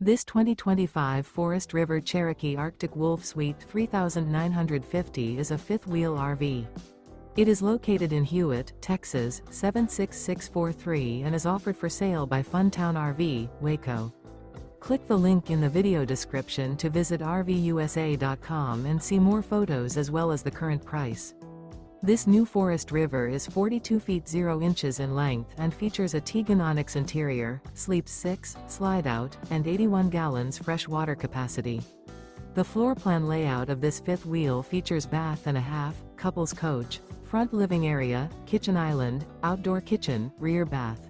This 2025 Forest River Cherokee Arctic Wolf Suite 3950 is a fifth-wheel RV. It is located in Hewitt, Texas, 76643 and is offered for sale by Funtown RV, Waco. Click the link in the video description to visit RVUSA.com and see more photos as well as the current price. This new Forest River is 42 feet 0 inches in length and features a TEAGAN ONYX interior, sleeps 6, slide-out, and 81 gallons fresh water capacity. The floor plan layout of this fifth wheel features bath and a half, couples coach, front living area, kitchen island, outdoor kitchen, rear bath.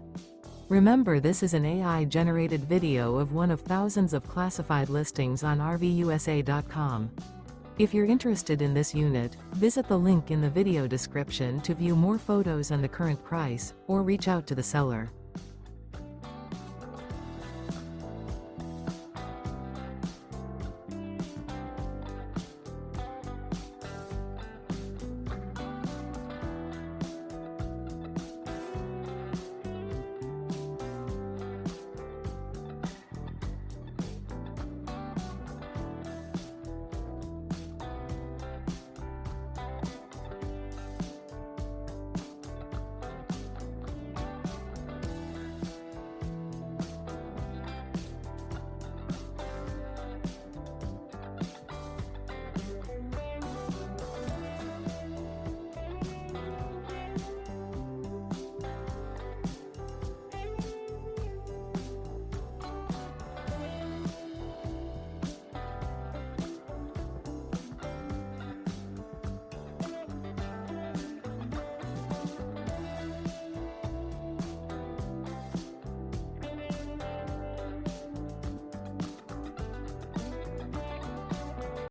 Remember, this is an AI-generated video of one of thousands of classified listings on RVUSA.com. If you're interested in this unit, visit the link in the video description to view more photos and the current price, or reach out to the seller.